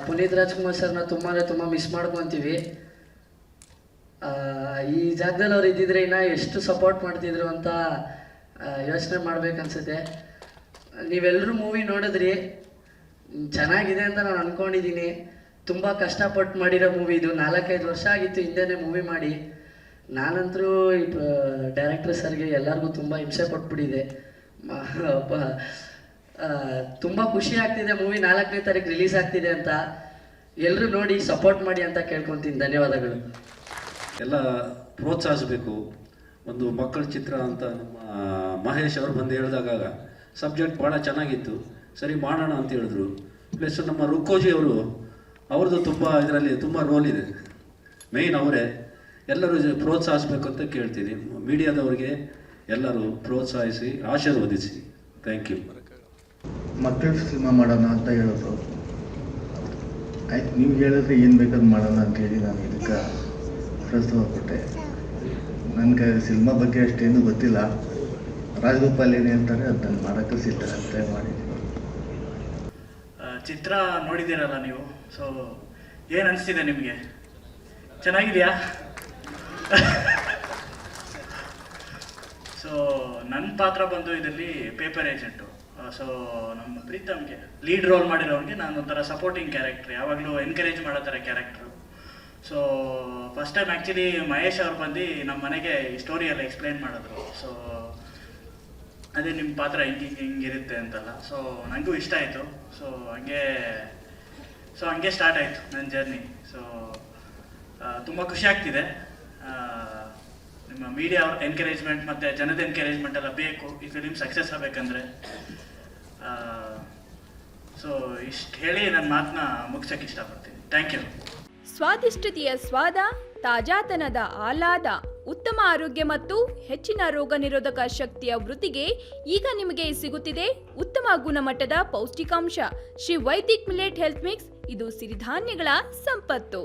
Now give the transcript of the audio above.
ಪುನೀತ್ ರಾಜ್ಕುಮಾರ್ ಸರ್ನ ತುಂಬ ಮಿಸ್ ಮಾಡ್ಕೊತೀವಿ. ಈ ಜಾಗದಲ್ಲಿ ಅವ್ರು ಇದ್ದಿದ್ರೆ ಇನ್ನು ಎಷ್ಟು ಸಪೋರ್ಟ್ ಮಾಡ್ತಿದ್ರು ಅಂತ ಯೋಚನೆ ಮಾಡ್ಬೇಕನ್ಸುತ್ತೆ. ನೀವೆಲ್ಲರೂ ಮೂವಿ ನೋಡಿದ್ರಿ, ಚೆನ್ನಾಗಿದೆ ಅಂತ ನಾನು ಅಂದ್ಕೊಂಡಿದ್ದೀನಿ. ತುಂಬ ಕಷ್ಟಪಟ್ಟು ಮಾಡಿರೋ ಮೂವಿ ಇದು. 4-5 ವರ್ಷ ಆಗಿತ್ತು ಹಿಂದೆನೇ ಮೂವಿ ಮಾಡಿ. ನಾನಂತರೂ ಈ ಡೈರೆಕ್ಟರ್ ಸರ್ಗೆ ಎಲ್ಲರಿಗೂ ತುಂಬ ಹಿಂಸೆ ಕೊಟ್ಬಿಟ್ಟಿದೆ. ತುಂಬ ಖುಷಿ ಆಗ್ತಿದೆ. ಮೂವಿ 4ನೇ ತಾರೀಕು ರಿಲೀಸ್ ಆಗ್ತಿದೆ ಅಂತ. ಎಲ್ಲರೂ ನೋಡಿ ಸಪೋರ್ಟ್ ಮಾಡಿ ಅಂತ ಕೇಳ್ಕೊತೀನಿ. ಧನ್ಯವಾದಗಳು. ಎಲ್ಲ ಪ್ರೋತ್ಸಾಹಿಸಬೇಕು. ಒಂದು ಮಕ್ಕಳ ಚಿತ್ರ ಅಂತ ನಮ್ಮ ಮಹೇಶ್ ಅವರು ಬಂದು ಹೇಳಿದಾಗ ಸಬ್ಜೆಕ್ಟ್ ಭಾಳ ಚೆನ್ನಾಗಿತ್ತು, ಸರಿ ಮಾಡೋಣ ಅಂತ ಹೇಳಿದ್ರು. ಪ್ಲಸ್ ನಮ್ಮ ರುಕ್ಕೋಜಿ ಅವರು, ಅವ್ರದ್ದು ಇದರಲ್ಲಿ ತುಂಬ ರೋಲ್ ಇದೆ, ಮೇಯ್ನ್ ಅವರೇ. ಎಲ್ಲರೂ ಪ್ರೋತ್ಸಾಹಿಸಬೇಕು ಅಂತ ಕೇಳ್ತೀನಿ. ಮೀಡಿಯಾದವ್ರಿಗೆ ಎಲ್ಲರೂ ಪ್ರೋತ್ಸಾಹಿಸಿ ಆಶೀರ್ವದಿಸಿ. Thank you. ಮಕ್ಕಳ ಸಿನಿಮಾ ಮಾಡೋಣ ಅಂತ ಹೇಳಿದ್ರು. ಆಯ್ತು, ನೀವು ಹೇಳಿದ್ರೆ ಏನು ಬೇಕಾದ್ರೂ ಮಾಡೋಣ ಅಂತೇಳಿ ನಾನು ಇದಕ್ಕೆ ಪ್ರಸ್ತಾವ ಕೊಟ್ಟೆ. ನನಗೆ ಸಿನಿಮಾ ಬಗ್ಗೆ ಅಷ್ಟೇನು ಗೊತ್ತಿಲ್ಲ. ರಾಜಗೋಪಾಲ್ ಏನು ಹೇಳ್ತಾರೆ ಅದು ನಾನು ಮಾಡೋಕ್ಕೆ ಸಿದ್ಧ ಅಂತ ಮಾಡಿದ್ದೀನಿ. ಚಿತ್ರ ನೋಡಿದ್ದೀರಲ್ಲ ನೀವು, ಸೊ ಏನು ಅನಿಸ್ತಿದೆ ನಿಮಗೆ? ಚೆನ್ನಾಗಿದೆಯಾ? ಸೊ ನನ್ನ ಪಾತ್ರ ಬಂದು ಇದರಲ್ಲಿ ಪೇಪರ್ ಏಜೆಂಟು. ಸೊ ನಮ್ಮ ಪ್ರೀತಮ್ಗೆ ಲೀಡ್ ರೋಲ್ ಮಾಡಿರೋರಿಗೆ ನಾನು ಒಂಥರ ಸಪೋರ್ಟಿಂಗ್ ಕ್ಯಾರೆಕ್ಟ್ರ್, ಯಾವಾಗಲೂ ಎನ್ಕರೇಜ್ ಮಾಡೋ ಥರ character. So first time actually Mahesh ಅವ್ರು ಬಂದು ನಮ್ಮ ಮನೆಗೆ ಈ ಸ್ಟೋರಿಯೆಲ್ಲ ಎಕ್ಸ್ಪ್ಲೈನ್ ಮಾಡಿದ್ರು. ಸೊ ಅದೇ ನಿಮ್ಮ ಪಾತ್ರ ಹಿಂಗಿರುತ್ತೆ ಅಂತಲ್ಲ. ಸೊ ನನಗೂ ಇಷ್ಟ ಆಯಿತು. ಸೊ ಹಂಗೆ ಸ್ಟಾರ್ಟ್ ಆಯಿತು ನನ್ನ ಜರ್ನಿ. ಸೊ ತುಂಬ ಖುಷಿ ಆಗ್ತಿದೆ. ನಿಮ್ಮ ಮೀಡಿಯಾ ಅವ್ರ ಎನ್ಕರೇಜ್ಮೆಂಟ್ ಮತ್ತು ಜನದ ಎನ್ಕರೇಜ್ಮೆಂಟ್ ಎಲ್ಲ ಬೇಕು ಈ ಫಿಲಿಮ್ ಸಕ್ಸಸ್ ಆಗಬೇಕಂದ್ರೆ. ಸೊ ಇಷ್ಟು ಹೇಳಿ ನನ್ನ ಮಾತನ್ನ ಮುಗಿಸೋಕ್ಕೆ ಇಷ್ಟಪಡ್ತೀನಿ. Thank you. ಸ್ವಾದಿಷ್ಟತೆಯ ಸ್ವಾದ, ತಾಜಾತನದ ಆಹ್ಲಾದ, ಉತ್ತಮ ಆರೋಗ್ಯ ಮತ್ತು ಹೆಚ್ಚಿನ ರೋಗ ನಿರೋಧಕ ಶಕ್ತಿಯ ವೃದ್ಧಿಗೆ ಈಗ ನಿಮಗೆ ಸಿಗುತ್ತಿದೆ ಉತ್ತಮ ಗುಣಮಟ್ಟದ ಪೌಷ್ಟಿಕಾಂಶ. Shri Vaidik millet health mix. ಇದು ಸಿರಿಧಾನ್ಯಗಳ ಸಂಪತ್ತು.